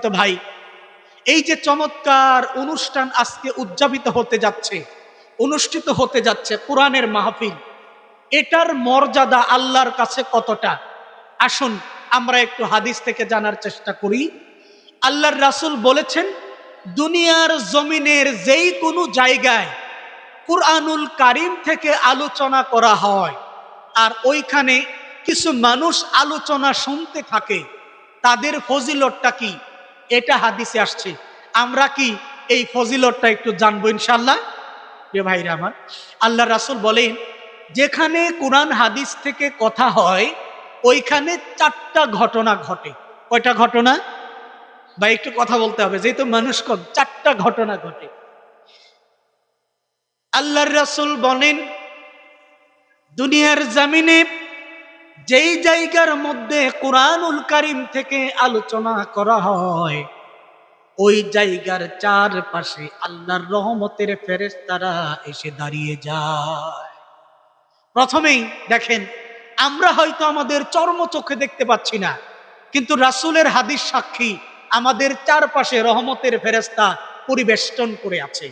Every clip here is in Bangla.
সম্মানিত ভাই, এই যে চমৎকার অনুষ্ঠান আজকে উদযাপিত হতে যাচ্ছে, অনুষ্ঠিত হতে যাচ্ছে কোরআনের মাহফিল, এটার মর্যাদা আল্লাহর কাছে কতটা? আসুন আমরা একটু হাদিস থেকে জানার চেষ্টা করি। আল্লাহর রাসূল বলেছেন, দুনিয়ার জমিনের যেই কোনো জায়গায় কুরআনুল কারীম থেকে আলোচনা করা হয় আর ওইখানে কিছু মানুষ আলোচনা শুনতে থাকে, তাদের ফজিলতটা কি? এটা হাদিসে আসছে। আমরা কি এই ফজিলতটা একটু জানবো ইনশাআল্লাহ? প্রিয় ভাইরা আমার, আল্লাহ রাসূল বলেন, যেখানে কোরআন হাদিস থেকে কথা হয় ওইখানে 4টা ঘটনা ঘটে। কয়টা ঘটনা? ভাই একটু কথা বলতে হবে, যেহেতু মানুষ কম। 4টা ঘটনা ঘটে। আল্লাহর রাসূল বলেন, দুনিয়ার জমিনে যেই জায়গার মধ্যে কুরআনুল কারীম থেকে আলোচনা করা হয় ওই জায়গার চারপাশে আল্লাহর রহমতের ফেরেশতারা এসে দাঁড়িয়ে যায়। প্রথমেই দেখেন, আমরা হয়তো আমাদের চর্ম চোখে দেখতে পাচ্ছি না, কিন্তু রাসূলের হাদিস সাক্ষী আমাদের চারপাশে রহমতের ফেরেশতা পরিবেষ্টন করে আছে।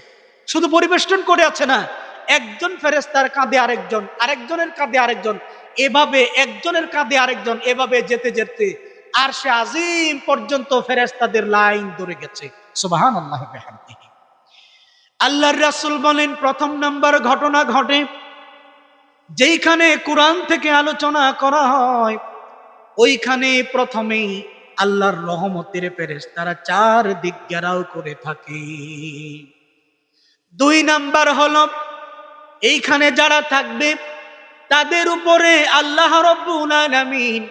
শুধু পরিবেষ্টন করে আছে না, একজন ফেরেশতার কাঁধে আরেকজন, আরেকজনের কাঁধে আরেকজন, এভাবে একজনের কাঁধে আরেকজন, এভাবে যেতে যেতে আরশে আজিম পর্যন্ত ফেরেশতাদের লাইন ধরে গেছে। সুবহানাল্লাহ ওয়া বিহামদিহি। আল্লাহর রাসূল বলেন, প্রথম নাম্বার ঘটনা ঘটে যেইখানে কোরআন থেকে আলোচনা করা হয় ওইখানে প্রথমেই আল্লাহর রহমতের ফেরেশতারা চারদিক ঘেরাও করে থাকে। 2 নাম্বার হলো, এইখানে যারা থাকবে তাদের উপরে আল্লাহ রাব্বুল আলামিন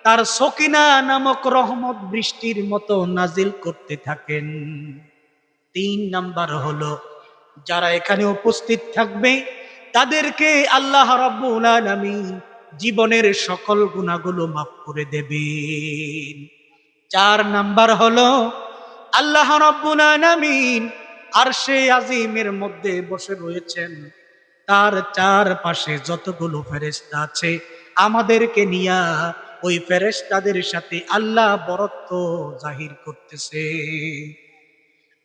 তার সকিনা নামক রহমত বৃষ্টির মতো নাজিল করতে থাকেন। 3 নাম্বার হলো, যারা এখানে উপস্থিত থাকবে তাদেরকে আল্লাহ রাব্বুল আলামিন জীবনের সকল গুনাহগুলো মাফ করে দেবেন। 4 নাম্বার হলো, আল্লাহ রাব্বুল আলামিন আরশে আজিমের মধ্যে বসে রয়েছেন, তার চারপাশে যতগুলো ফেরেশতা আছে আমাদেরকে নিয়া ওই ফেরেশতাদের সাথে আল্লাহ বরত্ব জাহির করতেছে।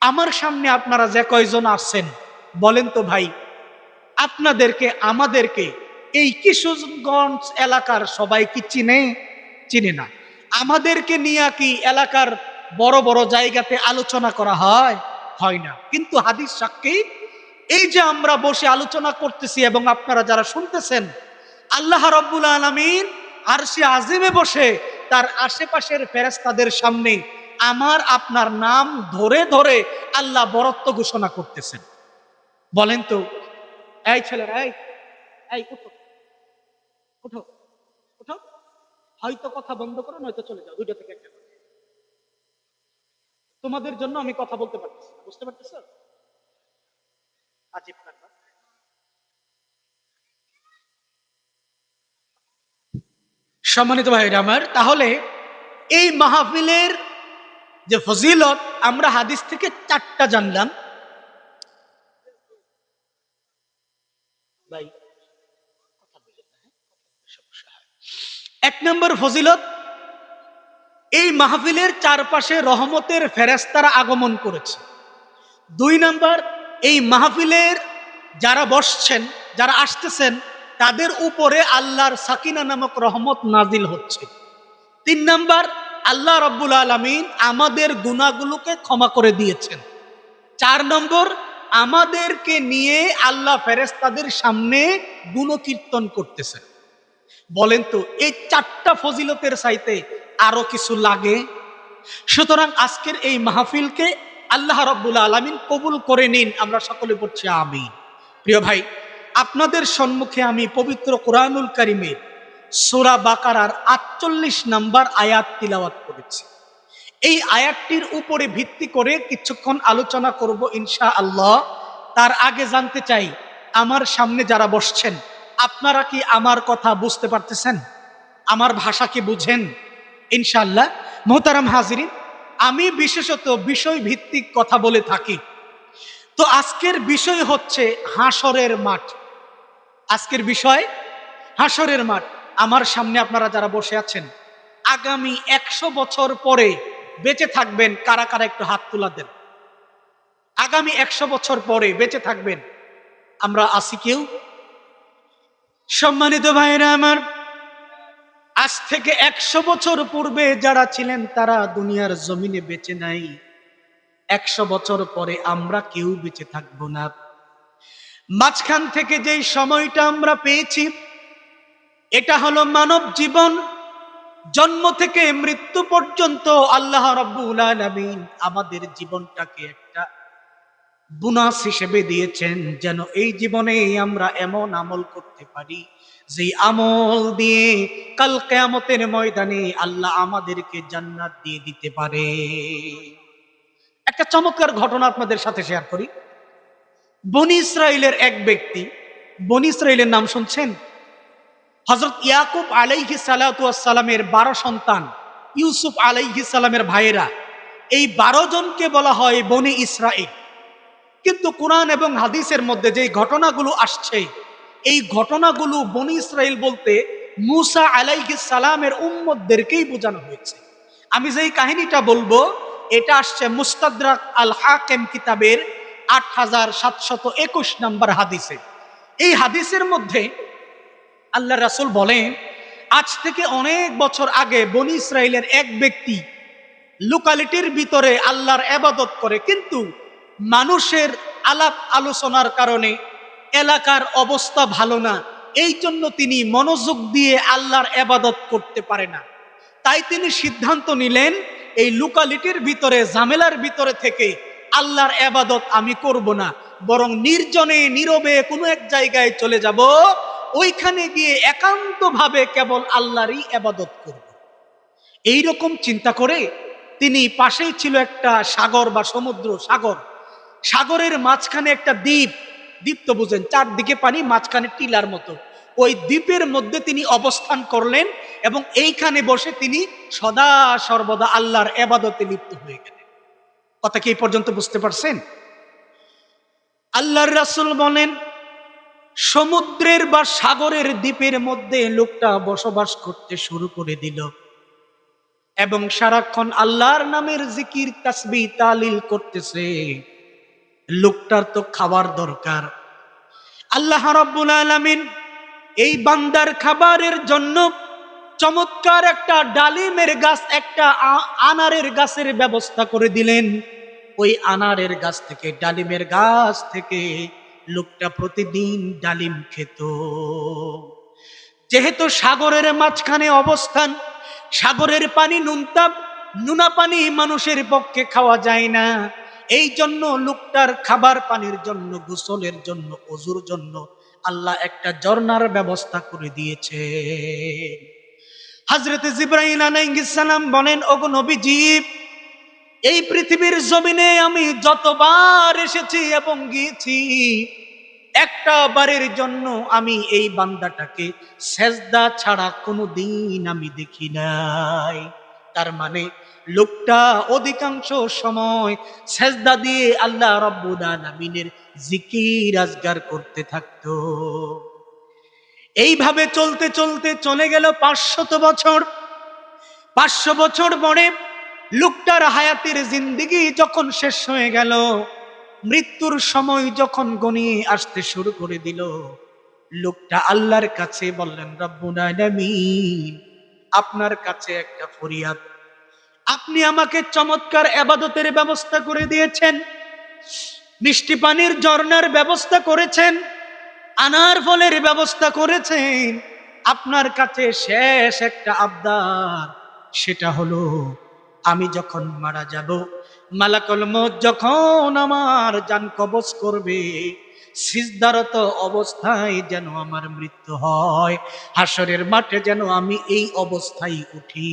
আমার সামনে আপনারা যে কয়জন আছেন বলেন তো ভাই, আপনাদেরকে আমাদেরকে এই কিশোরগঞ্জ এলাকার সবাই কি চিনে? চিনে না। আমাদেরকে নিয়ে কি এলাকার বড় বড় জায়গাতে আলোচনা করা হয়? হয় না। কিন্তু হাদিস সাক্ষী, এই যে আমরা বসে আলোচনা করতেছি এবং আপনারা যারা শুনতেছেন, আল্লাহ রাব্বুল আলামিন আরশে আজিমে বসে তার আশেপাশের ফেরেশতাদের সামনে আমার আপনার নাম ধরে ধরে আল্লাহ বরত্ব ঘোষণা করতেছেন। বলেন তো, এই ছেলেরা, এই উঠো, উঠো, উঠো, হয়তো কথা বন্ধ করো নয়তো চলে যাও, দুইটা থেকে একটা। তোমাদের জন্য আমি কথা বলতে পারতেছি না, বুঝতে পারতেছ? আজীব ব্যাপার। সম্মানিত ভাইরা আমার, তাহলে এই মাহফিলের যে ফজিলত আমরা হাদিস থেকে 4টা জানলাম। ভাই 1 নম্বর ফজিলত, এই মাহফিলের চারপাশে রহমতের ফেরেশতারা আগমন করেছে। 2 নাম্বার, এই মাহফিলের যারা বসছেন, যারা আসতেছেন, তাদের উপরে আল্লাহর সাকিনা নামক রহমত নাজিল হচ্ছে। 3 নাম্বার, আল্লাহ রাব্বুল আলামিন আমাদের গুনাহগুলোকে ক্ষমা করে দিয়েছেন। 4 নম্বর, আমাদেরকে নিয়ে আল্লাহ ফেরেশতাদের সামনে গুণকীর্তন করতেছেন। বলেন তো, এই 4টা ফজিলতের চাইতে আরো কিছু লাগে? সুতরাং আজকের এই মাহফিলকে আল্লাহ রাব্বুল আলামিন কবুল করে নিন। আমরা সকলে পড়ছি আমিন। প্রিয় ভাই, আপনাদের সম্মুখে আমি পবিত্র কোরআনুল কারীমের সূরা বাকারার 48 নাম্বার আয়াত তিলাওয়াত করেছি। এই আয়াতটির উপরে ভিত্তি করে কিছুক্ষণ আলোচনা করব ইনশাআল্লাহ। তার আগে জানতে চাই, আমার সামনে যারা বসছেন আপনারা কি আমার কথা বুঝতে পারতেছেন? আমার ভাষা কি বুঝেন? ইনশাআল্লাহ। মোহতারাম হাজিরিন, আমি বিশেষত বিষয় ভিত্তিক কথা বলে থাকি। তো আজকের বিষয় হচ্ছে হাসরের মাঠ। আজকের বিষয় হাসরের মাঠ। আমার সামনে আপনারা যারা বসে আছেন, আগামী 100 বছর পরে বেঁচে থাকবেন কারা কারা একটু হাত তুলা দেন। আগামী 100 বছর পরে বেঁচে থাকবেন, আমরা আসি কেউ? সম্মানিত ভাইরা আমার, আজ থেকে 100 বছর পূর্বে যারা ছিলেন তারা দুনিয়ার জমিনে বেঁচে নাই। 100 বছর পরে আমরা কেউ বেঁচে থাকবো না। মাঝখান থেকে যেই সময়টা আমরা পেয়েছি, এটা হলো মানব জীবন। জন্ম থেকে মৃত্যু পর্যন্ত আল্লাহ রাব্বুল আলামিন আমাদের জীবনটাকে একটা বোনাস হিসেবে দিয়েছেন, যেন এই জীবনে আমরা এমন আমল করতে পারি যে আমল দিয়ে কাল কিয়ামতের ময়দানে আল্লাহ আমাদেরকে জান্নাত দিয়ে দিতে পারে। একটা চমৎকার ঘটনা আপনাদের সাথে শেয়ার করি। বনি ইসরাইলের এক ব্যক্তি, বনি ইসরাইলের নাম শুনছেন? হযরত ইয়াকুব আলাইহিস সালাতু ওয়াস সালামের 12 সন্তান, ইউসুফ আলাইহিস সালামের ভাইয়েরা, এই 12 জনকে বলা হয় বনি ইসরাইল। কিন্তু কোরআন এবং হাদিসের মধ্যে যে ঘটনাগুলো আসছে, এই ঘটনাগুলো বনি ইসরাইল বলতে মুসা আলাইহিস সালামের উম্মতদেরকেই বোঝানো হয়েছে। আমি যেই কাহিনীটা বলবো, এটা আসছে মুস্তাদরাক আল হাকিম কিতাবের 8721 নম্বর হাদিসে। এই হাদিসের মধ্যে আল্লাহ রাসূল বলেন, আজ থেকে অনেক বছর আগে বনি ইসরাইলের এক ব্যক্তি লোকালিটির ভিতরে আল্লাহর ইবাদত করে, কিন্তু মানুষের আলাপ আলোচনার কারণে এলাকার অবস্থা ভালো না, এই জন্য তিনি মনোযোগ দিয়ে আল্লাহর ইবাদত করতে পারে না। তাই তিনি সিদ্ধান্ত নিলেন, এই লোকালিটির ভিতরে ঝামেলার ভিতরে থেকে আল্লাহর ইবাদত আমি করব না, বরং নির্জনে নীরবে কোনো এক জায়গায় চলে যাব, ওইখানে গিয়ে একান্তভাবে কেবল আল্লাহরই ইবাদত করব। এইরকম চিন্তা করে তিনি, পাশেই ছিল একটা সাগর বা সমুদ্র, সাগরের মাঝখানে একটা দ্বীপ, দ্বীপ তো বুঝেন, চারদিকে পানি, মাঝখানে টিলার মতো, ওই দ্বীপের মধ্যে তিনি অবস্থান করলেন এবং এইখানে বসে তিনি সদা সর্বদা আল্লাহর ইবাদতে লিপ্ত হয়ে গেলেন। কথা কি এই পর্যন্ত বুঝতে পারছেন? আল্লাহর রাসূল বলেন, সমুদ্রের বা সাগরের দ্বীপের মধ্যে লোকটা বসবাস করতে শুরু করে দিল এবং সারাক্ষণ আল্লাহর নামের জিকির তাসবিহ তাহলিল করতেছে। লোকটার তো খাবার দরকার। আল্লাহ রাব্বুল আলামিন এই বান্দার খাবারের জন্য চমৎকার একটা ডালিমের গাছ, একটা আনারের গাছের ব্যবস্থা করে দিলেন। ওই আনারের গাছ থেকে, ডালিমের গাছ থেকে লোকটা প্রতিদিন ডালিম খেত। যেহেতু সাগরের মাঝখানে অবস্থান, সাগরের পানি নুনতাম, নুনা পানি মানুষের পক্ষে খাওয়া যায় না, এই জন্য লোকটার খাবার পানির জন্য, গোসলের জন্য, ওযুর জন্য আল্লাহ একটা ঝর্ণার ব্যবস্থা করে দিয়েছে। হযরত জিবরাইল আলাইহিস সালাম বলেন, ওগো নবীজি, এই পৃথিবীর জমিনে আমি যতবার এসেছি এবং গিয়েছি, একটা বারের জন্য আমি এই বান্দাটাকে সেজদা ছাড়া কোনোদিন আমি দেখি নাই। তার মানে লোকটা অধিকাংশ সময় সেজদা দিয়ে আল্লাহ রাব্বুল আলামিনের জিকির আজগার করতে থাকতো। এইভাবে চলতে চলতে চলে গেল 500 বছর। 500 বছর পরে লোকটার হায়াতের জিন্দেগি যখন শেষ হয়ে গেল, মৃত্যুর সময় যখন গনিয়ে আসতে শুরু করে দিল, লোকটা আল্লাহর কাছে বললেন, রব্বুল আলামিন, আপনার কাছে একটা ফরিয়াদ। আপনি আমাকে চমৎকার ইবাদতের ব্যবস্থা করে দিয়েছেন, মিষ্টি পানির ঝর্ণার ব্যবস্থা করেছেন, আনার ফলের ব্যবস্থা করেছেন। আপনার কাছে শেষ একটা আবদার, সেটা হলো আমি যখন মারা যাব, মালাকুল মউত যখন আমার জান কবজ করবে, সিজদারত অবস্থায় যেন আমার মৃত্যু হয়, হাসরের মাঠে যেন আমি এই অবস্থায় উঠি।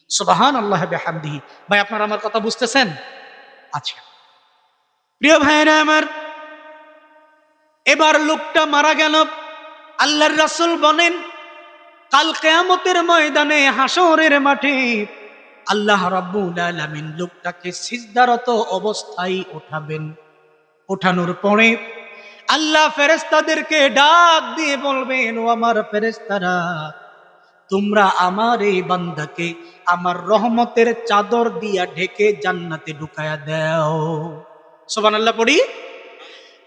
সুবহানাল্লাহি বিহামদিহি। ভাই, আপনারা আমার কথা বুঝতেছেন? আচ্ছা প্রিয় ভাইরা আমার, এবার লোকটা মারা গেল। আল্লাহর রাসূল বলেন, কাল কিয়ামতের ময়দানে, হাসরের মাঠে আল্লাহ রাব্বুল আলামিন লোকটাকে সিজদারত অবস্থায় উঠাবেন। ওঠানোর পরে আল্লাহ ফেরেশতাদেরকে ডাক দিয়ে বলবেন, ও আমার ফেরেশতারা, তোমরা আমার এই বান্দাকে আমার রহমতের চাদর দিয়া ঢেকে জান্নাতে ঢুকায়া দাও। সুবহানাল্লাহ পড়ি।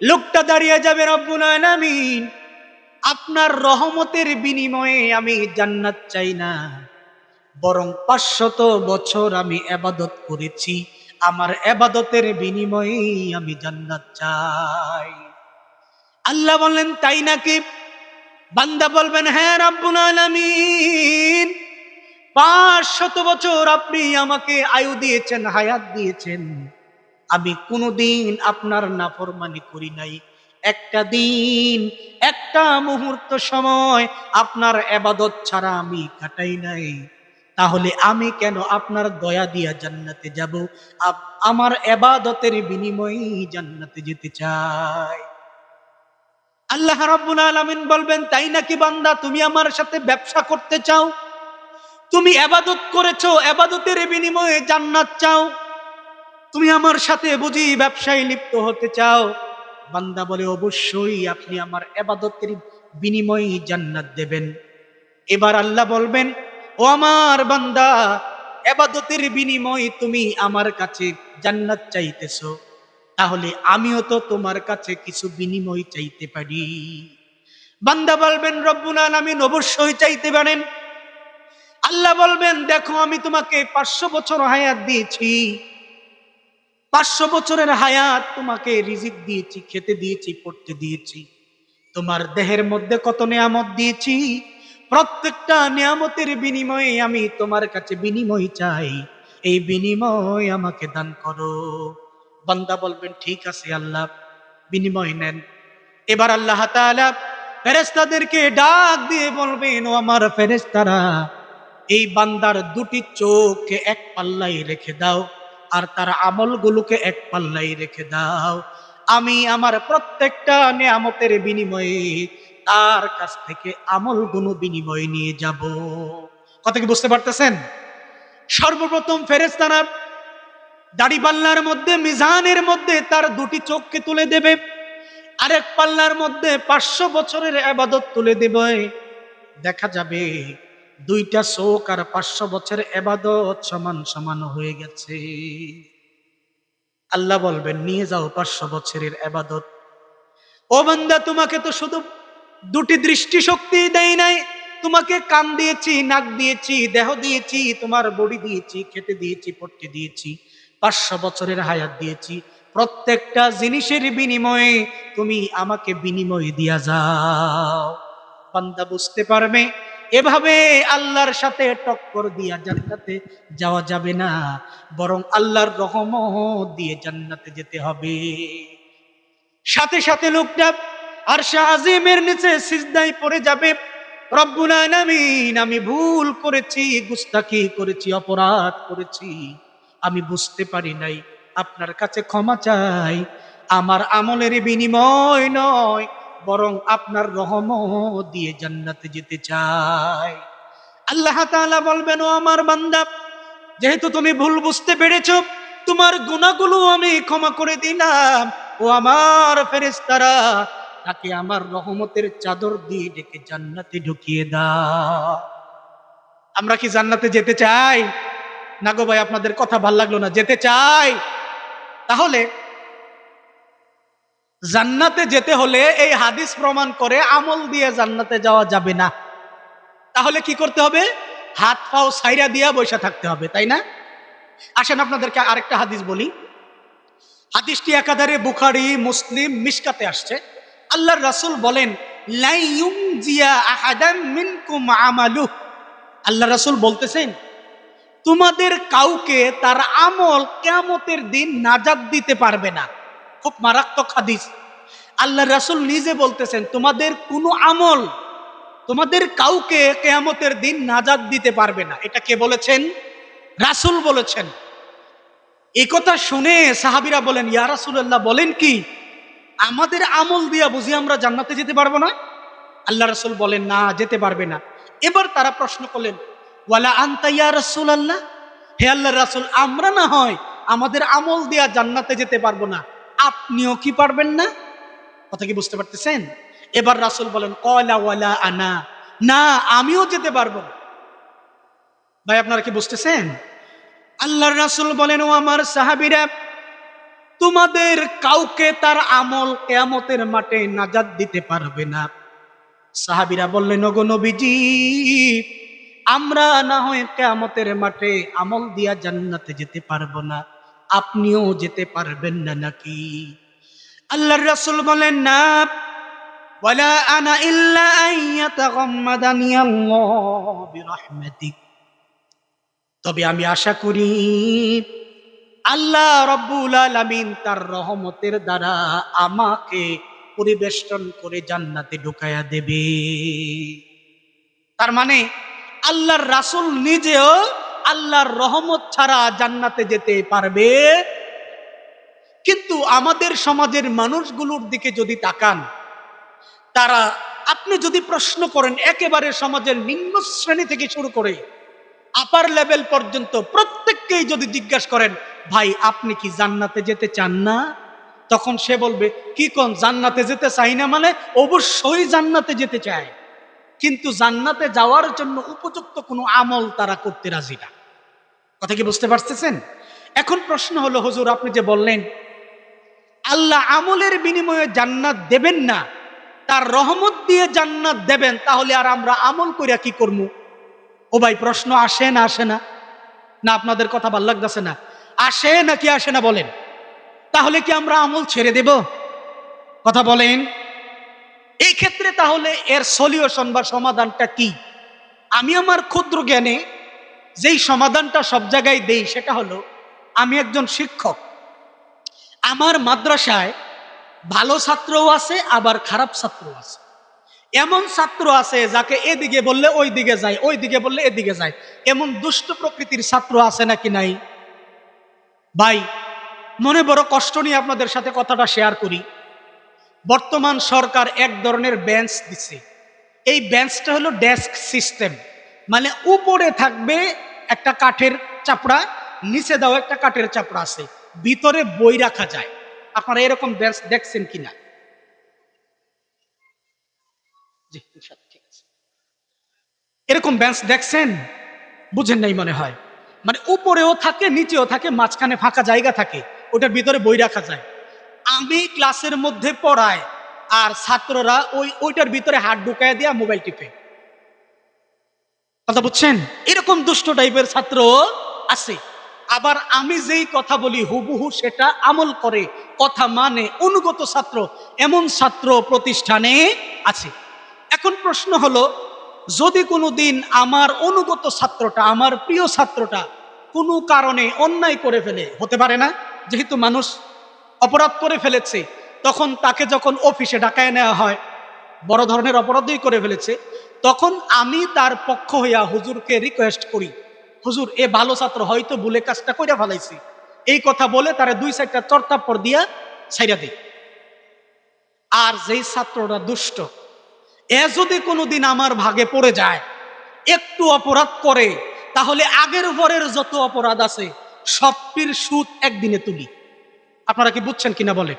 লোকটা দাঁড়িয়ে যাবে, রব্বুল আলামিন আপনার রহমতের বিনিময়ে আমি জান্নাত চাই না, বরং 500 বছর আমি ইবাদত করেছি, আমার ইবাদতের বিনিময়ে আমি জান্নাত চাই। আল্লাহ বললেন তাই নাকি? বান্দা বলবেন হ্যাঁ রব্বুল আলামিন, 500 বছর আপনি আমাকে আয়ু দিয়েছেন, হায়াত দিয়েছেন, আমি কোনোদিন আপনার নাফরমানি করি নাই, একটা দিন একটা মুহূর্ত সময় আপনার ইবাদত ছাড়া আমি কাটাই নাই, তাহলে আমি কেন আপনার দয়া দিয়া জান্নাতে যাব? আমার ইবাদতের বিনিময়ে জান্নাতে যেতে চাই। আল্লাহ রাব্বুল আলামিন বলবেন তাই নাকি বান্দা, তুমি আমার সাথে ব্যবসা করতে চাও? তুমি ইবাদত করেছো, ইবাদতের বিনিময়ে জান্নাত চাও, তুমি আমার সাথে বুঝি ব্যবসায় লিপ্ত হতে চাও? বান্দা বলে অবশ্যই, আপনি আমার ইবাদতের বিনিময়ে জান্নাত দেবেন। এবার আল্লাহ বলবেন ও আমার বান্দা, ইবাদতের বিনিময়ে তুমি আমার কাছে জান্নাত চাইতেছো, তাহলে আমিও তো তোমার কাছে কিছু বিনিময় চাইতে পারি। বান্দা বলবেন রব্বুল আলামিন অবশ্যই চাইতে পারেন। আল্লাহ বলবেন দেখো, আমি তোমাকে 500 বছর হায়াত দিয়েছি, 500 বছরের হায়াত তোমাকে রিজিক দিয়েছি, খেতে দিয়েছি, পড়তে দিয়েছি, তোমার দেহের মধ্যে কত নিয়ামত দিয়েছি, প্রত্যেকটা নিয়ামতের বিনিময়ে আমি তোমার কাছে বিনিময় চাই, এই বিনিময় আমাকে দান করো। বান্দা বলবেন ঠিক আছে আল্লাহ, বিনিময় নেন। এবার আল্লাহ তাআলা ফেরেশতাদেরকে ডাক দিয়ে বলবেন ও আমার ফেরেশতারা, এই বান্দার দুটি চোখকে এক পাল্লায় রেখে দাও, আর তার আমলগুলোকে এক পাল্লায় রেখে দাও, আমি আমার প্রত্যেকটা নিয়ামতের বিনিময়ে তার কাছ থেকে আমলগুলো বিনিময় নিয়ে যাব। কথা কি বুঝতে পারতেছেন? সর্বপ্রথম ফেরেশতারা দাড়ি পাল্লার মধ্যে, মিজানের মধ্যে তার দুটি চোখকে তুলে দেবে, আরেক পাল্লার মধ্যে 500 বছরের ইবাদত তুলে দেবে। দেখা যাবে দুইটা চোখ আর 500 বছরের ইবাদত সমান সমান হয়ে গেছে। আল্লাহ বলবেন নিয়ে যাও 500 বছরের ইবাদত। ও বান্দা, তোমাকে তো শুধু দুটি দৃষ্টি শক্তি দেই নাই, তোমাকে কান দিয়েছি, নাক দিয়েছি, দেহ দিয়েছি, তোমার বডি দিয়েছি, খেতে দিয়েছি, পড়তে দিয়েছি, 500 বছরের হায়াত দিয়েছি, প্রত্যেকটা জিনিসের বিনিময়ে তুমি আমাকে বিনিময় দিয়া যাও। বান্দা বুঝতে পারবে এভাবে আল্লাহর সাথে টক্কর দিয়া জান্নাতে যাওয়া যাবে না, বরং আল্লাহর রহমত দিয়ে জান্নাতে যেতে হবে। সাথে সাথে লোকটা আরশে আজিমের নিচে সিজদায় পড়ে যাবে, রব্বুল আলামিন আমি ভুল করেছি, গুস্তাখি করেছি, অপরাধ করেছি, আমি বুঝতে পারি নাই, আপনার কাছে ক্ষমা চাই, আমার আমলের বিনিময় নয়, বরং আপনার রহমত দিয়ে জান্নাতে যেতে চাই। আল্লাহ তাআলা বলবেন ও আমার বান্দা, যেহেতু তুমি ভুল বুঝতে পেরেছো, তোমার গুনাহগুলো আমি ক্ষমা করে দিলাম, ও আমার ফেরেশতারা তাকে আমার রহমতের চাদর দিয়ে ঢেকে জান্নাতে ঢুকিয়ে দাও। আমরা কি জান্নাতে যেতে চাই? না গো ভাই, আপনাদের কথা ভাল লাগলো না, যেতে চাই। তাহলে জান্নাতে যেতে হলে এই হাদিস প্রমাণ করে আমল দিয়ে জান্নাতে যাওয়া যাবে না। তাহলে কি করতে হবে? হাত পাও সাইরা দিয়া বসে থাকতে হবে, তাই না? আসেন আপনাদেরকে আরেকটা হাদিস বলি। হাদিসটি একাধারে বুখারী, মুসলিম, মিশকাতে আসছে। আল্লাহর রাসূল বলেন লা ইউনজিয়া আহাদাম মিনকুম আমালু, আল্লাহ রাসূল বলতেছেন তোমাদের কাউকে তার আমল কিয়ামতের দিন নাজাত দিতে পারবে না। খুব মারাত্মক হাদিস। আল্লাহ রাসূল নিজে বলতেছেন তোমাদের কোনো আমল তোমাদের কাউকে কিয়ামতের দিন নাজাত দিতে পারবে না। এটা কে বলেছেন? রাসূল বলেছেন। এই কথা শুনে সাহাবীরা বলেন ইয়া রাসূলুল্লাহ, বলেন কি আমাদের আমল দিয়া বুঝি আমরা জান্নাতে যেতে পারবো না? আল্লাহ রাসূল বলেন না, যেতে পারবে না। এবার তারা প্রশ্ন করলেন ওয়ালা আনতা ইয়া রাসূলুল্লাহ, হে আল্লাহর রাসূল, আমরা না হয় আমাদের আমল দিয়া জান্নাতে যেতে পারবো না, আপনিও কি পারবেন না? কথা কি বুঝতে পারতেছেন? এবার রাসূল বলেন ক্বালা ওয়ালা আনা, না আমিও যেতে পারবো না। ভাই আপনারা কি বুঝতেছেন? আল্লাহর রাসূল বলেন, ও আমার সাহাবীরা, তোমাদের কাউকে তার আমল কিয়ামতের মাঠে নাজাত দিতে পারবে না। সাহাবীরা বললেন, ওগো নবীজি, আমরা না হয় কিয়ামতের মাঠে আমল দিয়া জান্নাতে যেতে পারবো না, আপনিও যেতে পারবেন না নাকি? আল্লাহর রাসূল বলেন, না, ওয়ালা আনা ইল্লা আন ইয়াতাগাম্মাদানি আল্লাহ বিরহমাতিক, তবে আমি আশা করি আল্লাহ রব্বুল আলামিন তার রহমতের দ্বারা আমাকে পরিবেষ্টন করে জান্নাতে ঢুকাইয়া দেবে। তার মানে আল্লাহর রাসূল নিজেও আল্লাহর রহমত ছাড়া জান্নাতে যেতে পারবে। কিন্তু আমাদের সমাজের মানুষগুলোর দিকে যদি তাকান, তারা, আপনি যদি প্রশ্ন করেন একেবারে সমাজের নিম্ন শ্রেণী থেকে শুরু করে আপার লেভেল পর্যন্ত প্রত্যেককেই যদি জিজ্ঞাসা করেন, ভাই আপনি কি জান্নাতে যেতে চান না, তখন সে বলবে, কি কোন জান্নাতে যেতে চাই না মানে? অবশ্যই জান্নাতে যেতে চায়, কিন্তু জান্নাতে যাওয়ার জন্য উপযুক্ত কোনো আমল তারা করতে রাজি না। কথা কি বুঝতে পারতেছেন? এখন প্রশ্ন হলো, হুজুর আপনি যে বললেন আল্লাহ আমলের বিনিময়ে জান্নাত দেবেন না, তার রহমত দিয়ে জান্নাত দেবেন, তাহলে আর আমরা আমল কইরা কি করবো? ও ভাই প্রশ্ন আসে না আসে না? না আপনাদের কথা ভাল লাগতেছে না? আসে নাকি আসে না বলেন? তাহলে কি আমরা আমল ছেড়ে দেব? কথা বলেন। এই ক্ষেত্রে তাহলে এর সলিউশন বা সমাধানটা কি? আমি আমার ক্ষুদ্র জ্ঞানে যেই সমাধানটা সব জায়গায় দেই সেটা হলো, আমি একজন শিক্ষক, আমার মাদ্রাসায় ভালো ছাত্রও আছে আবার খারাপ ছাত্রও আছে। এমন ছাত্র আছে যাকে এদিকে বললে ওই দিকে যায়, ওই দিকে বললে এদিকে যায়, এমন দুষ্ট প্রকৃতির ছাত্র আছে নাকি নাই? ভাই মনে বড় কষ্ট নিয়ে আপনাদের সাথে কথাটা শেয়ার করি। বর্তমান সরকার এক ধরনের বেঞ্চ দিচ্ছে। এই বেঞ্চটা হলো ডেস্ক সিস্টেম, মানে উপরে থাকবে একটা কাঠের চাপড়া, নিচে দাও একটা কাঠের চাপড়া আছে, ভিতরে বই রাখা যায়। আপনারা এরকম বেঞ্চ দেখছেন কিনা? জি, ইনশাআল্লাহ, ঠিক আছে। এরকম বেঞ্চ দেখছেন? বুঝেন নাই মনে হয়। মানে উপরেও থাকে নিচেও থাকে, মাঝখানে ফাঁকা জায়গা থাকে, ওটার ভিতরে বই রাখা যায়। আমি ক্লাসের মধ্যে পড়াই আর ছাত্ররা ওইটার ভিতরে হাত ঢুকায় দিয়া মোবাইল টিপে। কথা বুঝছেন? এরকম দুষ্ট টাইপের ছাত্র আছে। আবার আমি যেই কথা বলি হুবহু সেটা আমল করে, কথা মানে, অনুগত ছাত্র, এমন ছাত্র প্রতিষ্ঠানে আছে। এখন প্রশ্ন হলো, যদি কোনোদিন আমার অনুগত ছাত্রটা, আমার প্রিয় ছাত্রটা কোনো কারণে অন্যায় করে ফেলে, হতে পারে না, যেহেতু মানুষ অপরাধ করে ফেলেছে, তখন তাকে যখন অফিসে ডাকায় নেওয়া হয়, বড় ধরনের অপরাধই করে ফেলেছে, তখন আমি তার পক্ষ হইয়া হুজুরকে রিকোয়েস্ট করি, হুজুর এ ভালো ছাত্র হয়তো ভুলে কাজটা কইরা ফেলাইছি, এই কথা বলে তারা দুই সাইডটা চড়তাপ্পর দিয়া ছাইরা দেয়। আর যেই ছাত্রটা দুষ্ট, এ যদি কোনোদিন আমার ভাগে পড়ে যায়, একটু অপরাধ করে, তাহলে আগের পরের যত অপরাধ আছে সবটির সুদ একদিনে তুলি। আপনারা কি বুঝছেন কিনা বলেন?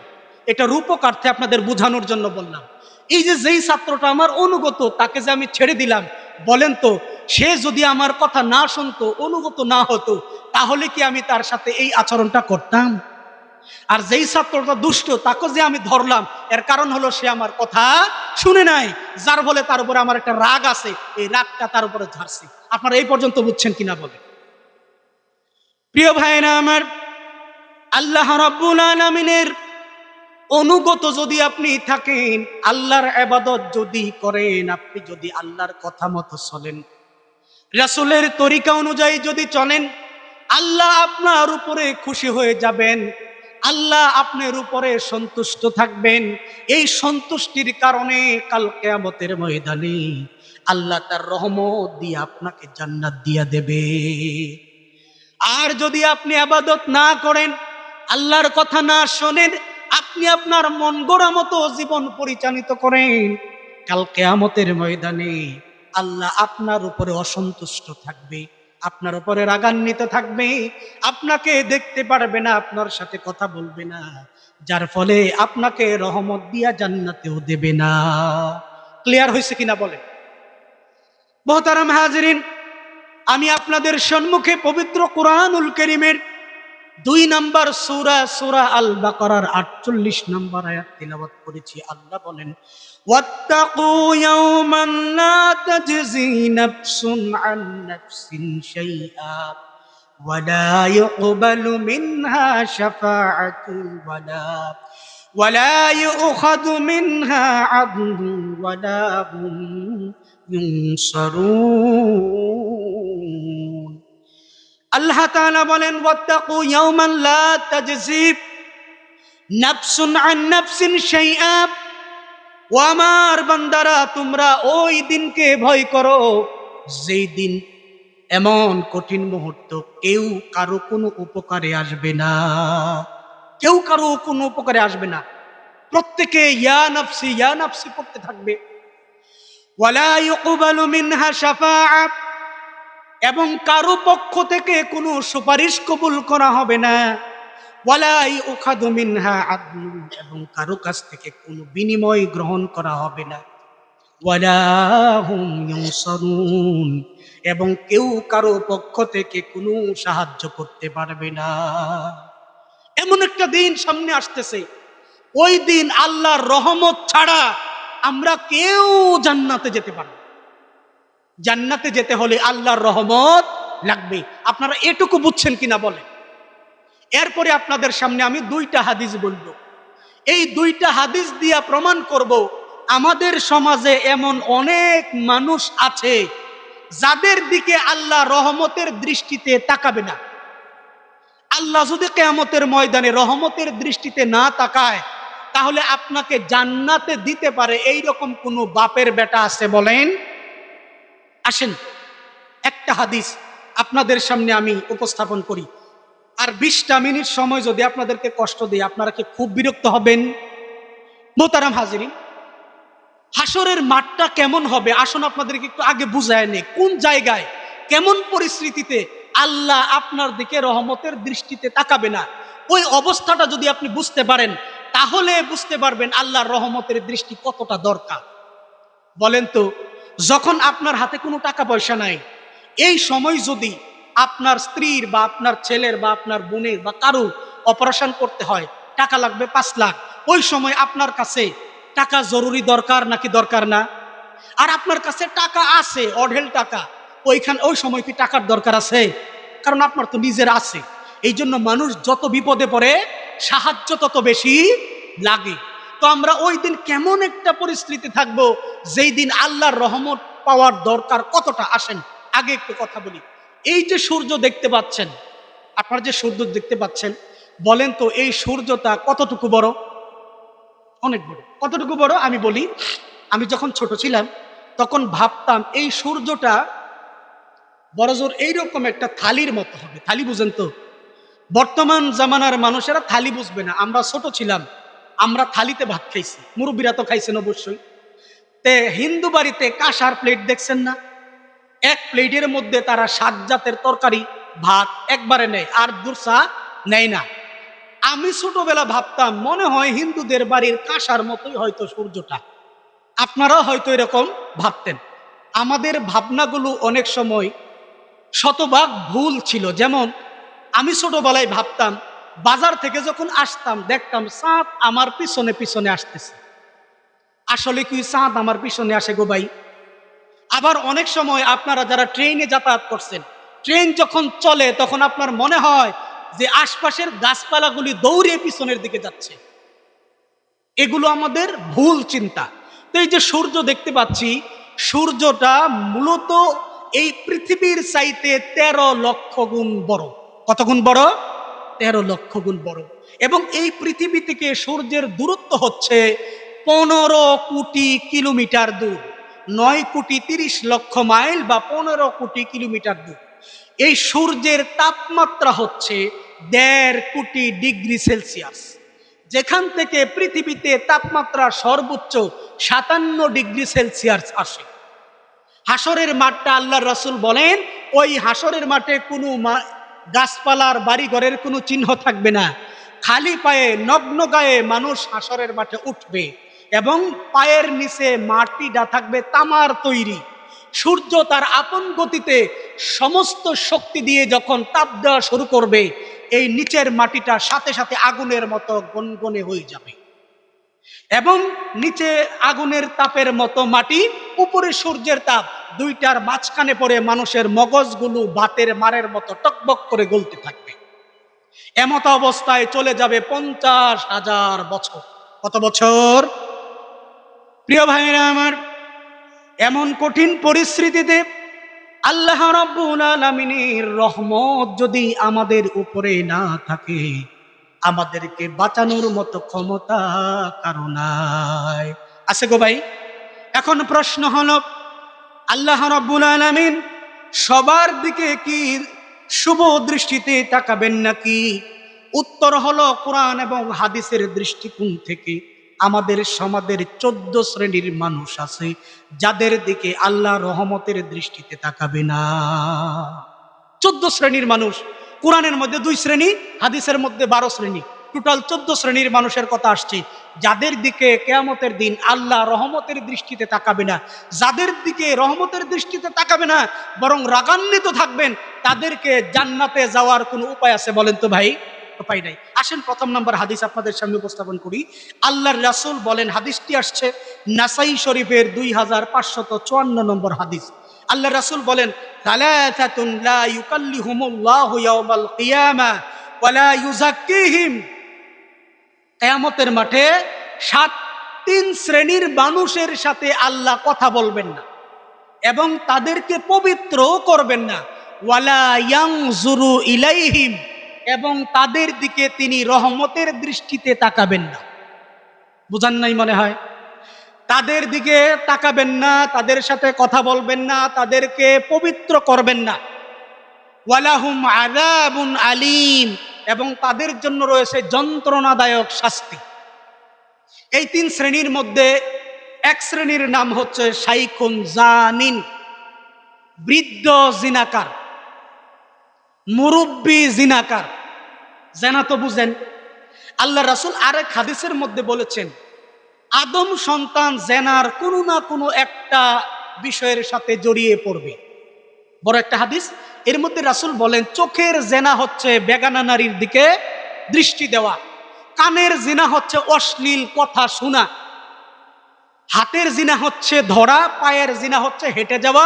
এটা রূপকার্থে আপনাদের বোঝানোর জন্য বললাম। এই যে যেই ছাত্রটা আমার অনুগত, তাকে যে আমি ছেড়ে দিলাম, বলেন তো, সে যদি আমার কথা না শুনতো, অনুগত না হতো, তাহলে কি আমি তার সাথে এই আচরণটা করতাম? আর যেই ছাত্রটা দুষ্ট, তাকে যে আমি ধরলাম, এর কারণ হলো সে আমার কথা শুনে নাই, যার ফলে তার উপরে আমার একটা রাগ আছে, এই রাগটা তার উপরে ঝাড়ছি। আপনারা এই পর্যন্ত বুঝছেন কিনা বলে? প্রিয় ভাইরা আমার, আল্লাহ রাব্বুল আলামিনের অনুগত যদি আপনি থাকেন, আল্লাহর ইবাদত যদি করেন, আপনি যদি আল্লাহর কথা মতো চলেন, রাসূলের তরিকা অনুযায়ী যদি চলেন, আল্লাহ আপনার উপরে খুশি হয়ে যাবেন, আল্লাহ আপনার উপরে সন্তুষ্ট থাকবেন। এই সন্তুষ্টির কারণে কাল কিয়ামতের ময়দানে আল্লাহ তার রহমত দিয়ে আপনাকে জান্নাত দিয়া দেবে। আর যদি আপনি ইবাদত না করেন, আল্লাহর কথা না শোনেন, আপনি আপনার মন গড়া মতো জীবন পরিচালিত করেন, কাল কিয়ামতের ময়দানে আল্লাহ আপনার উপরে অসন্তুষ্ট থাকবে, আপনার উপরে রাগান্বিত থাকবে, আপনাকে দেখতে পারবে না, আপনার সাথে কথা বলবে না, যার ফলে আপনাকে রহমত দিয়া জান্নাতেও দেবে না। ক্লিয়ার হয়েছে কিনা বলেন? মুহতারাম হাজিরিন, আমি আপনাদের সম্মুখে পবিত্র কুরআনুল কারীমের 2 নম্বর সূরা সূরা আল বাকারার 48 নম্বর আয়াত তিলাওয়াত করেছি। আল্লাহ বলেন, ওয়াত্তাকু ইয়াওমান লা তাজজি নাফসুন আন নাফসিন শাইআ ওয়ালা ইউকবালু মিনহা শাফাআতুন ওয়ালা ইউখাযু মিনহা আদলুন ওয়ালা হুম ইউনসারুন। আল্লাহ তাআলা বলেন, ওয়াত্তাকু ইয়াওমান লা তাজজি নাফসুন আন নাফসিন শাইআ। ও আমার বান্দারা, তোমরা ওই দিনকে ভয় করো যেই দিন এমন কঠিন মুহূর্ত, কেউ কারো কোনো উপকারে আসবে না। কেউ কারো কোনো উপকারে আসবে না। প্রত্যেকে ইয়া নাফসি করতে থাকবে। ওয়ালা ইউকবালু মিনহা শাফাআ, এবং কারো পক্ষ থেকে কোনো সুপারিশ কবুল করা হবে না। ওয়ালা ইউখাযু মিনহা আদলুন, এবং কারো কাছ থেকে কোনো বিনিময় গ্রহণ করা হবে না। ওয়ালা হুম ইউনসারুন, এবং কেউ কারো পক্ষ থেকে কোনো সাহায্য করতে পারবে না। এমন একটা দিন সামনে আসতেছে, ওই দিন আল্লাহর রহমত ছাড়া আমরা কেউ জান্নাতে যেতে পারব না। জান্নাতে যেতে হলে আল্লাহর রহমত লাগবে। আপনারা এটুকু বুঝছেন কিনা বলেন? এরপরে আপনাদের সামনে আমি 2টা হাদিস বলবো। এই 2টা হাদিস দিয়া প্রমাণ করব আমাদের সমাজে এমন অনেক মানুষ আছে যাদের দিকে আল্লাহ রহমতের দৃষ্টিতে তাকাবে না। আল্লাহ যদি কিয়ামতের ময়দানে রহমতের দৃষ্টিতে না তাকায়, তাহলে আপনাকে জান্নাতে দিতে পারে এইরকম কোন বাপের বেটা আছে বলেন? আসেন একটা হাদিস আপনাদের সামনে আমি উপস্থাপন করি। আর 20টা মিনিট সময় যদি আপনাদেরকে কষ্ট দিই, আপনারা কি খুব বিরক্ত হবেন? মোহতারাম হাজিরিন, হাসরের মাঠটা কেমন হবে আসুন আপনাদেরকে একটু আগে বুঝায় নেই। কোন জায়গায় কেমন পরিস্থিতিতে আল্লাহ আপনার দিকে রহমতের দৃষ্টিতে তাকাবে না, ওই অবস্থাটা যদি আপনি বুঝতে পারেন, তাহলে বুঝতে পারবেন আল্লাহর রহমতের দৃষ্টি কতটা দরকার। বলেন তো, যখন আপনার হাতে কোনো টাকা পয়সা নাই, এই সময় যদি আপনার স্ত্রীর বা আপনার ছেলের বা আপনার বোনের বা কারো অপারেশন করতে হয়, টাকা লাগবে 5 লাখ, ওই সময় আপনার কাছে টাকা জরুরি দরকার নাকি দরকার না? আর আপনার কাছে টাকা আছে, অঢেল টাকা, ওই সময় কি টাকার দরকার আছে? কারণ আপনার তো নিজের আছে। এই জন্য মানুষ যত বিপদে পড়ে সাহায্য তত বেশি লাগে। তো আমরা ওই দিন কেমন একটা পরিস্থিতি থাকবো যেই দিন আল্লাহর রহমত পাওয়ার দরকার কতটা। আসেন আগে একটু কথা বলি। এই যে সূর্য দেখতে পাচ্ছেন, আপনারা যে সূর্য দেখতে পাচ্ছেন, বলেন তো এই সূর্যটা কতটুকু বড়? অনেক বড়। কতটুকু বড় আমি বলি। আমি যখন ছোট ছিলাম তখন ভাবতাম এই সূর্যটা বড়জোর এইরকম একটা থালির মতো হবে। থালি বুঝেন তো? বর্তমান জামানার মানুষেরা থালি বুঝবে না। আমরা ছোট ছিলাম, আমরা থালিতে ভাত খাইছি, মুরব্বীরা তো খাইছেন অবশ্যই। তে হিন্দু বাড়িতে কাঁসার প্লেট দেখছেন না? এক প্লেটের মধ্যে তারা 7 জাতের তরকারি ভাত একবারে নেয়, আর দুসা নেয় না। আমি ছোটবেলা ভাবতাম মনে হয় হিন্দুদের বাড়ির কাঁসার মতোই হয়তো সূর্যটা। আপনারাও হয়তো এরকম ভাবতেন। আমাদের ভাবনাগুলো অনেক সময় শতভাগ ভুল ছিল। যেমন আমি ছোটবেলায় ভাবতাম, বাজার থেকে যখন আসতাম দেখতাম চাঁদ আমার পিছনে পিছনে আসতেছে। আসলে কি চাঁদ আমার পিছনে আসে গো ভাই? আবার অনেক সময় আপনারা যারা ট্রেনে যাতায়াত করছেন, ট্রেন যখন চলে তখন আপনার মনে হয় যে আশপাশের গাছপালাগুলি দৌড়ে পিছনের দিকে যাচ্ছে। এগুলো আমাদের ভুল চিন্তা। তো এই যে সূর্য দেখতে পাচ্ছি, সূর্যটা মূলত এই পৃথিবীর চাইতে 13 লক্ষ গুণ বড়। কত গুণ বড়? 13 লক্ষ গুণ বড়। এবং এই পৃথিবী থেকে সূর্যের দূরত্ব হচ্ছে 15 কোটি কিলোমিটার দূর। 9 কোটি 30 লক্ষ মাইল বা 15 কোটি কিলোমিটার দূর। এই সূর্যের তাপমাত্রা হচ্ছে 1.5 কোটি ডিগ্রি সেলসিয়াস। যেখান থেকে পৃথিবীতে তাপমাত্রা সর্বোচ্চ 57 ডিগ্রি সেলসিয়াস আসে। হাসরের মাঠটা আল্লাহর রাসূল বলেন, ওই হাসরের মাঠে কোনো গাছপালার বাড়িঘরের কোনো চিহ্ন থাকবে না। খালি পায়ে নগ্ন গায়ে মানুষ হাসরের মাঠে উঠবে এবং পায়ের নিচে মাটিটা থাকবে তামার তৈরি। সূর্য তার আপন গতিতে সমস্ত শক্তি দিয়ে যখন তাপ দেওয়া শুরু করবে, এই নিচের মাটিটা সাথে সাথে আগুনের মতো গনগনে হয়ে যাবে, এবং নিচে আগুনের তাপের মতো মাটি, উপরে সূর্যের তাপ, দুইটার মাঝখানে পড়ে মানুষের মগজগুলো ভাতের মারের মতো টকবক করে গলতে থাকবে। এমত অবস্থায় চলে যাবে 50,000 বছর। কত বছর? প্রিয় ভাইরা আমার, এমন কঠিন পরিস্থিতিতে আল্লাহ রাব্বুল আলামিনের রহমত যদি আমাদের উপরে না থাকে, আমাদেরকে বাঁচানোর মতো ক্ষমতা কারো নাই। আছে গো ভাই? এখন প্রশ্ন হলো, আল্লাহ রাব্বুল আলামিন সবার দিকে কি শুভ দৃষ্টিতে তাকাবেন নাকি? উত্তর হলো, কোরআন এবং হাদিসের দৃষ্টিকোণ থেকে আমাদের সমাজের 14 শ্রেণীর মানুষ আছে যাদের দিকে আল্লাহ রহমতের দৃষ্টিতে তাকাবে না। 14 শ্রেণীর মানুষ। কোরআনের মধ্যে 2 শ্রেণী, হাদিসের মধ্যে 12 শ্রেণী, টোটাল 14 শ্রেণীর মানুষের কথা আসছে যাদের দিকে কিয়ামতের দিন আল্লাহ রহমতের দৃষ্টিতে তাকাবে না। যাদের দিকে রহমতের দৃষ্টিতে তাকাবে না, বরং রাগান্বিত থাকবেন, তাদেরকে জান্নাতে যাওয়ার কোনো উপায় আছে বলেন তো ভাই? উপায় নাই। আসেন প্রথম নম্বর হাদিস আপনাদের সামনে উপস্থাপন করি। আল্লাহর রাসূল বলেন, হাদিসটি আসছে নাসাই শরীফের 2554 নম্বর হাদিস। আল্লাহ রাসূল বলেন, সালাসাতুন লা ইউকাল্লিহুমুল্লাহু ইয়াওমাল কিয়ামা ওয়া লা ইউযাক্কিহিম। কিয়ামতের মাঠে 3 শ্রেণীর মানুষের সাথে আল্লাহ কথা বলবেন না এবং তাদেরকে পবিত্রও করবেন না। ওয়ালা ইয়ানজুরু ইলাইহিম, এবং তাদের দিকে তিনি রহমতের দৃষ্টিতে তাকাবেন না। বুঝান নাই মনে হয়? তাদের দিকে তাকাবেন না, তাদের সাথে কথা বলবেন না, তাদেরকে পবিত্র করবেন না। ওয়ালাহুম আযাবুন আলীম, এবং তাদের জন্য রয়েছে যন্ত্রণাদায়ক শাস্তি। এই 3 শ্রেণীর মধ্যে এক শ্রেণীর নাম হচ্ছে শাইখুন জানিন, বৃদ্ধ জিনাকার, মুরব্বী জিনাকার। জানা তো বুঝেন। আল্লাহ রাসূল আরেক হাদিসের মধ্যে বলেছেন, আদম সন্তান জেনার কোনো না কোনো একটা বিষয়ের সাথে জড়িয়ে পড়বে। বড় একটা হাদিস। এর মধ্যে রাসূল বলেন, চোখের জেনা হচ্ছে বেগানা নারীর দিকে দৃষ্টি দেওয়া, কানের জিনা হচ্ছে অশ্লীল কথা শোনা, হাতের জিনা হচ্ছে ধরা, পায়ের জিনা হচ্ছে হেঁটে যাওয়া,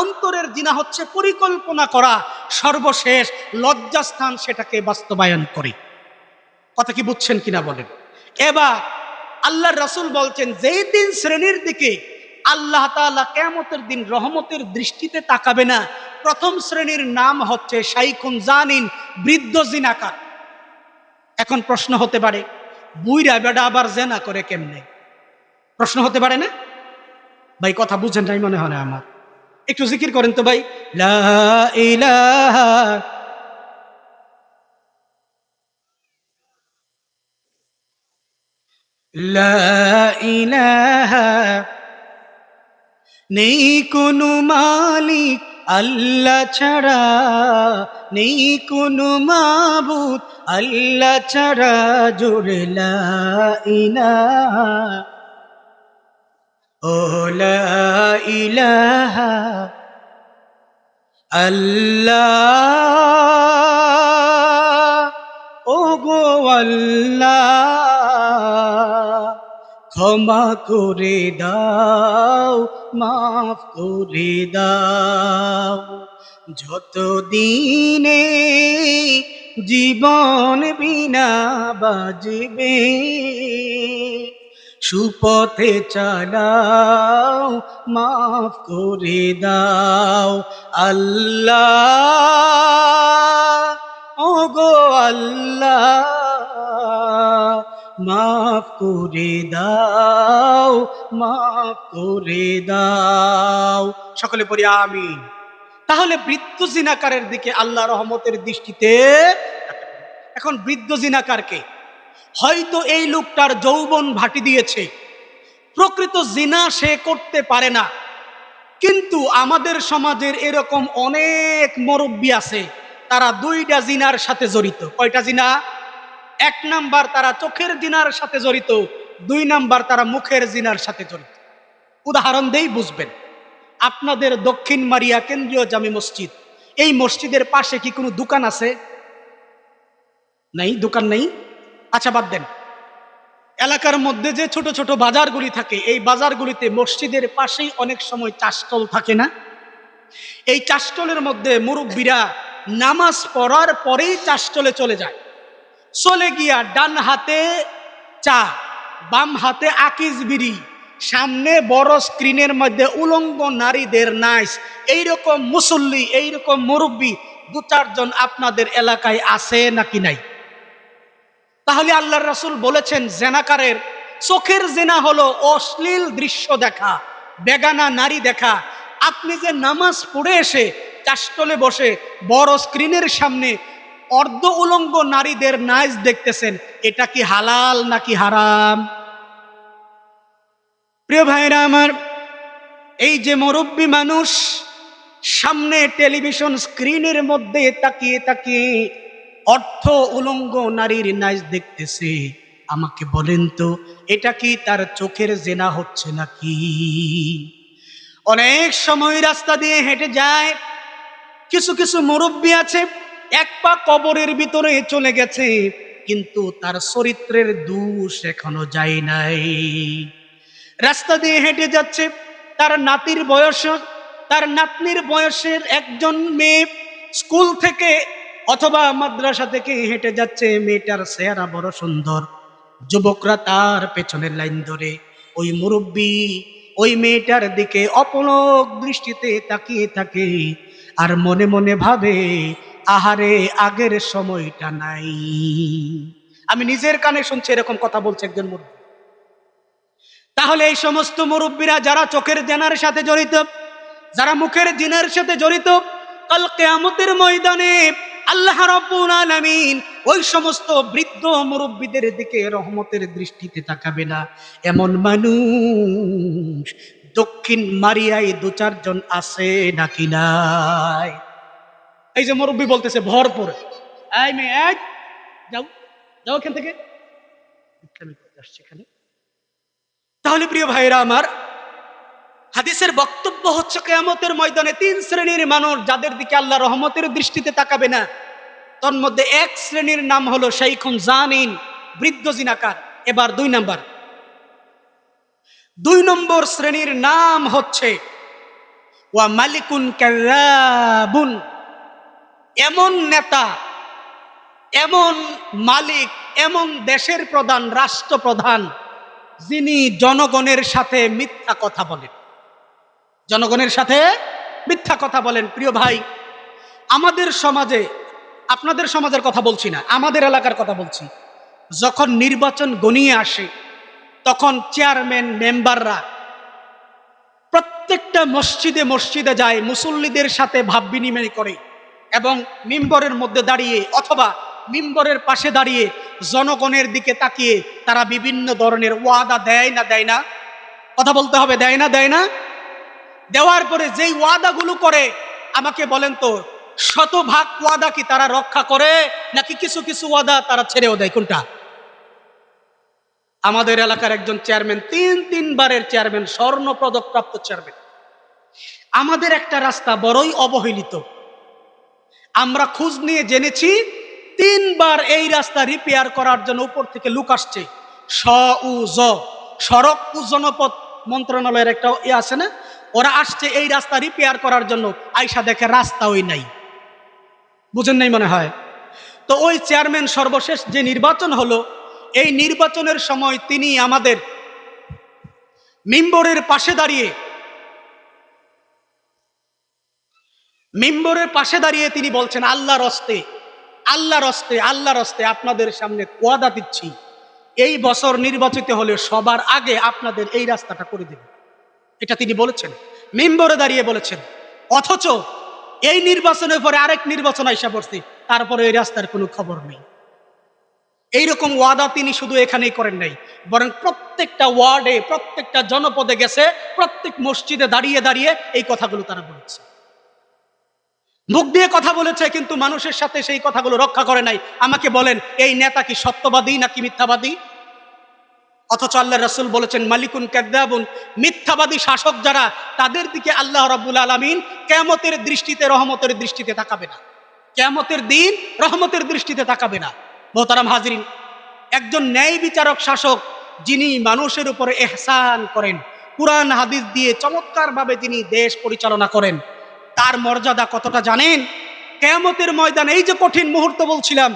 অন্তরের জিনা হচ্ছে পরিকল্পনা করা, সর্বশেষ লজ্জাস্থান সেটাকে বাস্তবায়ন করে। কথা কি বুঝছেন কিনা বলেন? এবার আল্লাহর রাসূল বলছেন, যেই 3 শ্রেণীর দিকে আল্লাহ তাআলা কিয়ামতের দিন রহমতের দৃষ্টিতে তাকাবে না, প্রথম শ্রেণীর নাম হচ্ছে শাইখুন জানিন, বৃদ্ধ জিনাকার। এখন প্রশ্ন হতে পারে, বুইরা বেডা আবার জেনা করে কেমনে? প্রশ্ন হতে পারে না ভাই? কথা বুঝেন নাই মনে হয় আমার। একটু জিকির করেন তো ভাই, লা ইলাহা লা ইলাহা, নেই কোনো মালিক আল্লাহ ছাড়া, নেই কোনো মাবুদ আল্লাহ ছাড়া, জোরে লা ইলাহা, ও লা ইলাহা আল্লাহ, ও গো আল্লাহ, ক্ষমা করে দাও, মাফ করে দাও, যত দিনে জীবন বিনা বাজবে, সুপথে চালাও, মাফ করে দাও আল্লাহ, ও গো আল্লাহ, মাফ করে দাও, মাফ করে দাও। সকলে পড়ি আমিন। তাহলে বৃদ্ধ জিনাকারের দিকে আল্লাহ রহমতের দৃষ্টিতে। এখন বৃদ্ধ জিনাকারকে, হয়তো এই লোকটার যৌবন ভাটি দিয়েছে, প্রকৃত জিনা সে করতে পারে না, কিন্তু আমাদের সমাজের এরকম অনেক মুরব্বী আছে, তারা 2টা জিনার সাথে জড়িত। কয়টা জিনা? 1 নাম্বার তারা চোখের জিনার সাথে জড়িত, 2 নাম্বার তারা মুখের জিনার সাথে জড়িত। উদাহরণ দেই, বুঝবেন। আপনাদের দক্ষিণ মারিয়া কেন্দ্রীয় জামি মসজিদ, এই মসজিদের পাশে কি কোনো দোকান আছে? নাই, দোকান নেই। আচ্ছা বাদ দেন, এলাকার মধ্যে যে ছোট ছোট বাজারগুলি থাকে, এই বাজারগুলিতে মসজিদের পাশেই অনেক সময় চাষস্থল থাকে না? এই চাষস্থলের মধ্যে মুরব্বীরা নামাজ পড়ার পরেই চাষস্থলে চলে যায়, চলে গিয়া ডান হাতে চা, বাম হাতে আকিজ বিড়ি, সামনে বড় স্ক্রিনের মধ্যে উলঙ্গ নারীদের নাচ, এইরকম মুসল্লি, এইরকম মুরব্বী দু চারজন আপনাদের এলাকায় আছে নাকি নাই? তাহলে আল্লাহর রাসূল বলেছেন জেনাকারের চোখের জেনা হলো অশ্লীল দৃশ্য দেখা, বেগানা নারী দেখা। আপনি যে নামাজ পড়ে এসে চাষতলে বসে বড় স্ক্রিনের সামনে অর্ধ উলঙ্গ নারীদের নাচ দেখতেছেন, এটা কি হালাল নাকি হারাম? প্রিয় ভাইরা আমার, এই যে মুরব্বী মানুষ সামনে টেলিভিশন স্ক্রিনের মধ্যে তাকিয়ে তাকিয়ে অর্থ উলঙ্গ নারীর নাচ দেখতেছে, আমাকে বলেন তো এটা কি তার চোখের জেনা হচ্ছে নাকি? অনেক সময় রাস্তা দিয়ে হেঁটে যায়, কিছু কিছু মুরব্বী আছে এক পা কবরের ভিতরে চলে গেছে, কিন্তু তার চরিত্রের দোষ এখনো যায় নাই। রাস্তা দিয়ে হেঁটে যাচ্ছে, তার নাতির বয়স, তার নাতনির বয়সের একজন মেয়ে স্কুল থেকে অথবা মাদ্রাসা থেকে হেঁটে যাচ্ছে, মেয়েটার চেহারা বড় সুন্দর, যুবকরা তার পেছনের লাইন ধরে ওই মুরব্বী ওই মেয়েটার দিকে অপলক দৃষ্টিতে তাকিয়ে থাকে, আর মনে মনে ভাবে আহারে আগের সময়টা নাই। আমি নিজের কানে শুনছি এরকম কথা বলছে একজন মুরব্বী। তাহলে এই সমস্ত মুরব্বীরা যারা চোখের জেনার সাথে জড়িত, যারা মুখের জিনার সাথে জড়িত, কাল কিয়ামতের ময়দানে আল্লাহ রাব্বুল আলামিন ওই সমস্ত বৃদ্ধ মুরব্বীদের দিকে রহমতের দৃষ্টিতে তাকাবে না। এমন মানুষ দক্ষিণ মারিয়ায় দু চারজন আছে নাকি নাই? এই যে মুরব্বী বলতেছে ভরপুর, এই মেয়ে এই যাও যাও এখান থেকে, তাহলে প্রিয় ভাইরা আমার, হাদিসের বক্তব্য হচ্ছে কিয়ামতের ময়দানে তিন শ্রেণীর মানুষ যাদের দিকে আল্লাহ রহমতের দৃষ্টিতে তাকাবে না। তন্মধ্যে এক শ্রেণীর নাম হলো শাইখুন জানিন, বৃদ্ধ জিনাকার। এবার দুই নম্বর শ্রেণীর নাম হচ্ছে ওয়া মালিকুন কাযাবুন, এমন নেতা, এমন মালিক, এমন দেশের প্রধান, রাষ্ট্রপ্রধান যিনি জনগণের সাথে মিথ্যা কথা বলেন, জনগণের সাথে মিথ্যা কথা বলেন। প্রিয় ভাই, আমাদের সমাজে, আপনাদের সমাজের কথা বলছি না, আমাদের এলাকার কথা বলছি, যখন নির্বাচন গনিয়ে আসে তখন চেয়ারম্যান মেম্বাররা প্রত্যেকটা মসজিদে মসজিদে যায়, মুসল্লিদের সাথে ভাব বিনিময় করে এবং মিম্বরের মধ্যে দাঁড়িয়ে অথবা মিম্বরের পাশে দাঁড়িয়ে জনগণের দিকে তাকিয়ে তারা বিভিন্ন ধরনের ওয়াদা দেয় না দেয় না? কথা বলতে হবে, দেয় না দেয় না? দেওয়ার পরে যেই ওয়াদাগুলো করে, আমাকে বলেন তো শতভাগ ওয়াদা কি তারা রক্ষা করে নাকি কিছু কিছু ওয়াদা তারা ছেড়েও দেয়? কোনটা? আমাদের এলাকার একজন চেয়ারম্যান, তিনবারের চেয়ারম্যান, স্বর্ণ পদক প্রাপ্ত চেয়ারম্যান, আমাদের একটা রাস্তা বড়ই অবহেলিত, আমরা খোঁজ নিয়ে জেনেছি 3বার এই রাস্তা রিপেয়ার করার জন্য উপর থেকে লোক আসছে। সড়ক ও জনপথ মন্ত্রণালয়ের একটা আছে না, ওরা আসছে এই রাস্তা রিপেয়ার করার জন্য, আইসা দেখে রাস্তা ওই নাই। বুঝেন নাই মনে হয়? তো ওই চেয়ারম্যান সর্বশেষ যে নির্বাচন হলো, এই নির্বাচনের সময় তিনি আমাদের মিম্বরের পাশে দাঁড়িয়ে তিনি বলছেন, আল্লাহর হস্তে, আল্লাহর হস্তে, আল্লাহর হস্তে আপনাদের সামনে ওয়াদা দিচ্ছি, এই বছর নির্বাচিত হলে সবার আগে আপনাদের এই রাস্তাটা করে দেব। এটা তিনি বলেছেন, মিম্বরে দাঁড়িয়ে বলেছেন। অথচ এই নির্বাচনের পরে আরেক নির্বাচন আইসা পড়ছে, তারপরে এই রাস্তার কোনো খবর নেই। এইরকম ওয়াদা তিনি শুধু এখানেই করেন নাই, বরং প্রত্যেকটা ওয়ার্ডে, প্রত্যেকটা জনপদে গেছে, প্রত্যেক মসজিদে দাঁড়িয়ে দাঁড়িয়ে এই কথাগুলো তারা বলেছে। মুখ দিয়ে কথা বলেছে, কিন্তু মানুষের সাথে সেই কথাগুলো রক্ষা করে নাই। আমাকে বলেন, এই নেতা কি সত্যবাদী নাকি মিথ্যাবাদী? অথচ আল্লাহ রাসূল বলেছেন মালিকুন কাযযাবুন, মিথ্যাবাদী শাসক যারা, তাদের দিকে আল্লাহ রাব্বুল আলামিন কিয়ামতের দৃষ্টিতে, রহমতের দৃষ্টিতে তাকাবে না। কিয়ামতের দিন রহমতের দৃষ্টিতে তাকাবে না। মোহতারাম হাজিরিন, একজন ন্যায় বিচারক শাসক, যিনি মানুষের উপরে ইহসান করেন, কুরআন হাদিস দিয়ে চমৎকারভাবে যিনি দেশ পরিচালনা করেন, তার মর্যাদা কতটা জানেন? কিয়ামতের ময়দানে এই যে কঠিন মুহূর্ত বলছিলাম,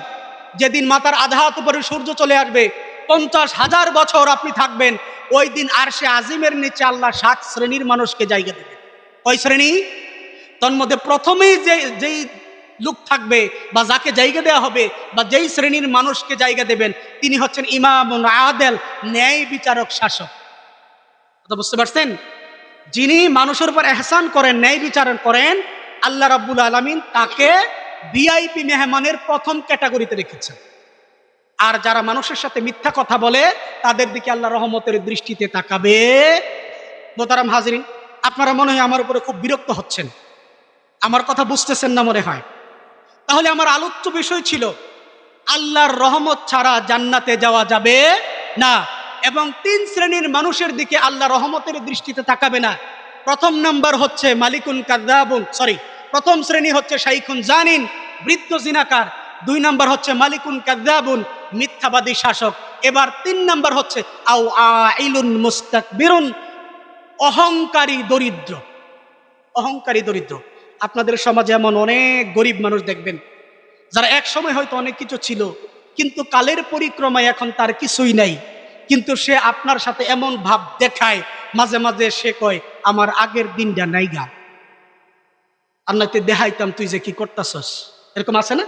যেদিন মাথার আধা হাত উপরে সূর্য চলে আসবে, 50,000 বছর আপনি থাকবেন, ওই দিন আরশে আজিমের নিচে আল্লাহ 7 শ্রেণীর মানুষকে জায়গা দেবেন। কয় শ্রেণী? তন্মধ্যে প্রথমেই যেই লোক থাকবে বা যাকে জায়গা দেওয়া হবে বা যেই শ্রেণীর মানুষকে জায়গা দেবেন, তিনি হচ্ছেন ইমামুন আদেল, ন্যায় বিচারক শাসক। কথা বুঝতে পারছেন? যিনি মানুষের উপর ইহসান করেন, ন্যায় বিচারণ করেন, আল্লাহ রাব্বুল আলামিন তাকে ভিআইপি মেহমানের প্রথম ক্যাটাগরিতে রেখেছেন। আর যারা মানুষের সাথে মিথ্যা কথা বলে, তাদের দিকে আল্লাহ রহমতের দৃষ্টিতে তাকাবে। মোহতারাম হাজিরিন, আপনারা মনে হয় আমার উপরে খুব বিরক্ত হচ্ছেন, আমার কথা বুঝতেছেন না মনে হয়। তাহলে আমার আলোচ্য বিষয় ছিল আল্লাহর রহমত ছাড়া জান্নাতে যাওয়া যাবে না, এবং 3 শ্রেণীর মানুষের দিকে আল্লাহ রহমতের দৃষ্টিতে তাকাবে না। প্রথম নাম্বার হচ্ছে মালিকুন কাযযাবুন, প্রথম শ্রেণী হচ্ছে শাইখুন জানিন, বৃদ্ধ জিনাকার। 2 নাম্বার হচ্ছে মালিকুন কাযযাবুন, মিথ্যাবাদী শাসক। এবার 3 নাম্বার হচ্ছে আও আইলুন মুস্তাকবিরুন, অহংকারী দরিদ্র। অহংকারী দরিদ্র। আপনাদের সমাজে এমন অনেক গরিব মানুষ দেখবেন, যারা এক সময় হয়তো অনেক কিছু ছিল, কিন্তু কালের পরিক্রমায় এখন তার কিছুই নাই, কিন্তু সে আপনার সাথে এমন ভাব দেখায়, মাঝে মাঝে সে কয় আমার আগের দিনটা নাই গা, আল্লাহতে দেখাইতাম তুই যে কি করতাছস। এরকম আছে না?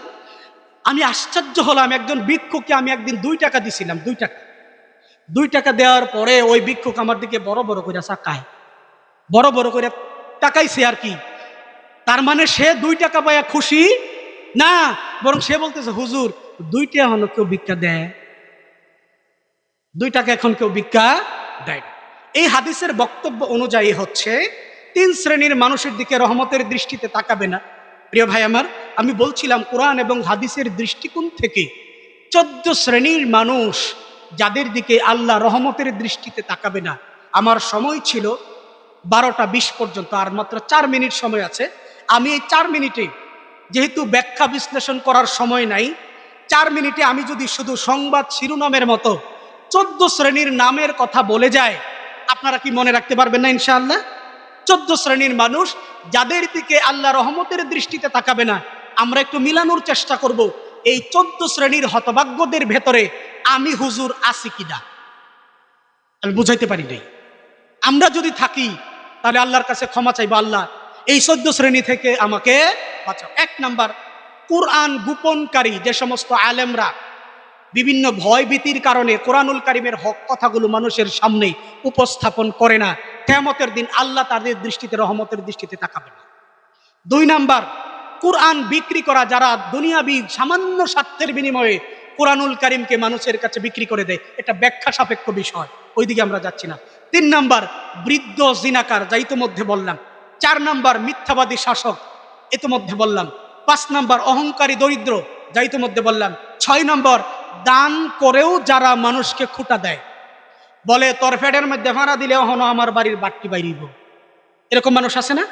আমি আশ্চর্য হলাম, একজন ভিক্ষুককে আমি একদিন 2 টাকা দিছিলাম, 2 টাকা। 2 টাকা দেওয়ার পরে ওই ভিক্ষুক আমার দিকে বড় বড় করে চাকায়, বড় বড় করে তাকাইছে আর কি। তার মানে সে 2 টাকা পাইয়া খুশি না, বরং সে বলতেছে হুজুর 2 টাকা এখন কেউ ভিক্ষা দেয়, 2 টাকা এখন কেউ ভিক্ষা দেয়। এই হাদিসের বক্তব্য অনুযায়ী হচ্ছে 3 শ্রেণীর মানুষের দিকে রহমতের দৃষ্টিতে তাকাবে না। প্রিয় ভাই আমার, আমি বলছিলাম কোরআন এবং হাদিসের দৃষ্টিকোণ থেকে 14 শ্রেণীর মানুষ যাদের দিকে আল্লাহ রহমতের দৃষ্টিতে তাকাবে না। আমার সময় ছিল 12টা 20 পর্যন্ত, আর মাত্র 4 মিনিট সময় আছে। আমি এই 4 মিনিটে, যেহেতু ব্যাখ্যা বিশ্লেষণ করার সময় নাই, 4 মিনিটে আমি যদি শুধু সংবাদ শিরোনামের মতো 14 শ্রেণীর নামের কথা বলে যায়, আপনারা কি মনে রাখতে পারবেন না ইনশাআল্লাহ? 14 শ্রেণীর মানুষ যাদের দিকে আল্লাহ রহমতের দৃষ্টিতে তাকাবে না। আমরা একটু মিলানোর চেষ্টা করব এই 14 শ্রেণীর হতভাগ্যদের ভেতরে আমি হুজুর আছি কিনা। আমি বুঝাইতে পারি নাই। আমরা যদি থাকি তাহলে আল্লাহর কাছে ক্ষমা চাইবো, আল্লাহ এই 14 শ্রেণী থেকে আমাকে বাঁচাও। 1 নাম্বার, কোরআন গোপনকারী যে সমস্ত আলেমরা বিভিন্ন ভয় ভীতির কারণে কোরআনুল কারীমের হক কথাগুলো মানুষের সামনে উপস্থাপন করে না, কিয়ামতের দিন আল্লাহ তাদের দৃষ্টিতে, রহমতের দৃষ্টিতে তাকাবে না। 2 নাম্বার, কোরআন বিক্রি করা যারা দুনিয়াবি সামান্য স্বার্থের বিনিময়ে কোরআনুল কারীমকে মানুষের কাছে বিক্রি করে দেয়, এটা ব্যাখ্যা সাপেক্ষ বিষয়, ওইদিকে আমরা যাচ্ছি না। 3 নাম্বার, বৃদ্ধ জিনাকার, যা ইতোমধ্যে বললাম। 4 নাম্বার, মিথ্যাবাদী শাসক, ইতোমধ্যে বললাম। 5 নাম্বার, অহংকারী দরিদ্র, যা ইতোমধ্যে বললাম। 6 নম্বর, দান করেও যারা মানুষকে খুঁটা দেয়, বলে তোর ফেডের মধ্যে ভাড়া দিলে হনো আমার বাড়ির বাট্টি বাইরিব। এরকম মানুষ আছে না?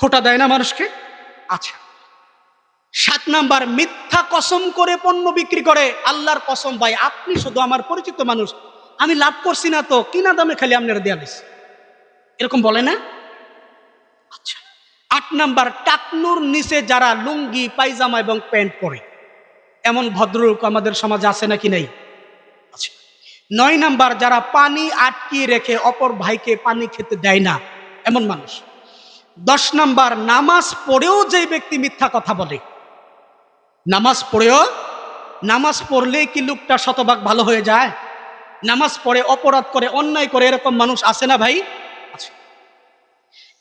খুঁটা দেয় না মানুষকে। আচ্ছা। 7 নাম্বার, মিথ্যা কসম করে পণ্য বিক্রি করে। আল্লাহর কসম ভাই, আপনি শুধু আমার পরিচিত মানুষ, আমি লাভ করছি না তো, কিনা দামে খালি আপনারা দেয়া দিস, এরকম বলে না? আচ্ছা। 8 নাম্বার, টাকনুর নিচে যারা লুঙ্গি, পায়জামা এবং প্যান্ট পরে, এমন ভদ্রলোক আমাদের সমাজে আছে নাকি নেই? আচ্ছা। 9 নাম্বার, যারা পানি আটকিয়ে রেখে অপর ভাইকে পানি খেতে দেয় না, এমন মানুষ। 10 নাম্বার, নামাজ পড়েও যে ব্যক্তি মিথ্যা কথা বলে। নামাজ পড়লে কি লোকটা শতভাগ ভালো হয়ে যায়? নামাজ পড়ে অপরাধ করে, অন্যায় করে, এরকম মানুষ আছে না ভাই? আছে।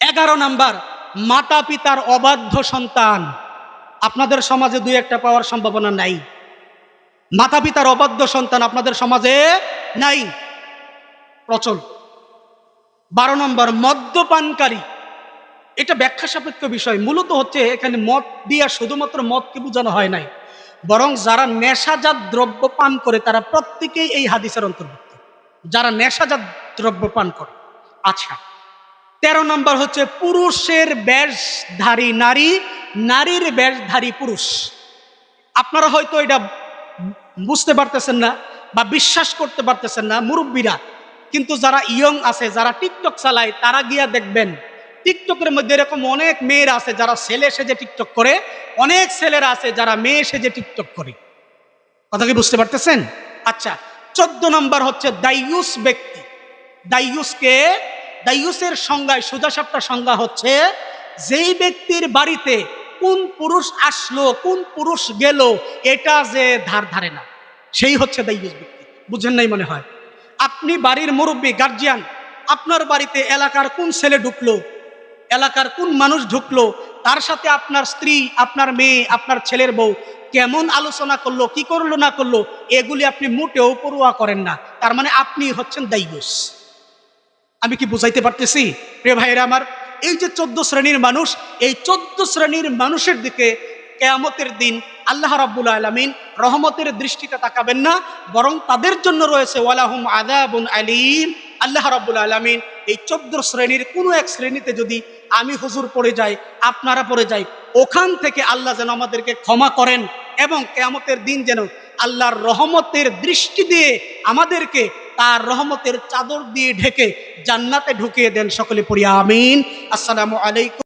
11 নাম্বার, মাতা পিতার অবাধ্য সন্তান। আপনাদের সমাজে 2-1টা পাওয়ার সম্ভাবনা নাই। মাতা পিতার অবাধ্য সন্তান আপনাদের সমাজে নাই, প্রচল। 12 নম্বর, মদ্যপানকারী। এটা ব্যাখ্যা সাপেক্ষ বিষয়, মূলত হচ্ছে এখানে মদ দিয়া শুধুমাত্র মদকে বোঝানো হয় নাই, বরং যারা নেশাজাত দ্রব্য পান করে তারা প্রত্যেকেই এই হাদিসের অন্তর্ভুক্ত। যারা নেশাজাত দ্রব্য পান করে। আচ্ছা, 13 নম্বর হচ্ছে পুরুষের বেশধারী নারী, নারীর বেশধারী পুরুষ। আপনারা হয়তো এটা বুঝতে পারতেছেন না বা বিশ্বাস করতে পারতেছেন না মুরব্বীরা, কিন্তু যারা ইয়ং আছে, যারা টিকটক চালায়, তারা গিয়া দেখবেন টিকটকের মধ্যে এরকম অনেক মেয়েরা আছে যারা ছেলে সেজে টিকটক করে, অনেক ছেলেরা আছে যারা মেয়ে সেজে টিকটক করে। কথা কি বুঝতে পারতেছেন? আচ্ছা, 14 নম্বর হচ্ছে দাইয়ুস ব্যক্তি। দাইয়ুসকে, দাইয়ুসের সংজ্ঞায় সোজাসাপটা সংজ্ঞা হচ্ছে যেই ব্যক্তির বাড়িতে কোন পুরুষ আসলো কোন পুরুষ গেল এটা যে ধার ধারে না, সেই হচ্ছে দাইয়ুস ব্যক্তি। বুঝেন নাই মনে হয়? আপনি বাড়ির মুরব্বী গার্জিয়ান, আপনার বাড়িতে এলাকার কোন ছেলে ঢুকলো, এলাকার কোন মানুষ ঢুকলো, তার সাথে আপনার স্ত্রী, আপনার মেয়ে, আপনার ছেলের বউ কেমন আলোচনা করলো, কি করলো না করলো, এগুলি আপনি মোটেও পরোয়া করেন না। তার মানে আপনি হচ্ছেন দাইয়ুস। আমি কি বুঝাইতে পারতেছি প্রিয় ভাইয়েরা আমার? এই যে 14 শ্রেণীর মানুষ, এই 14 শ্রেণীর মানুষের দিকে কিয়ামতের দিন আল্লাহ রাব্বুল আলামিন রহমতের দৃষ্টিতে তাকাবেন না, বরং তাদের জন্য রয়েছে ওয়ালাহুম আযাবুন আলীম। আল্লাহ রাব্বুল আলামিন এই 14 শ্রেণীর কোনো এক শ্রেণীতে যদি আমি হুজুর পড়ে যাই, আপনারা পড়ে যাই, ওখান থেকে আল্লাহ যেন আমাদেরকে ক্ষমা করেন এবং কিয়ামতের দিন যেন আল্লাহর রহমতের দৃষ্টি দিয়ে আমাদেরকে তার রহমতের চাদর দিয়ে ঢেকে জান্নাতে ঢুকিয়ে দেন। সকলে পড়ি আমিন। আসসালামু আলাইকুম।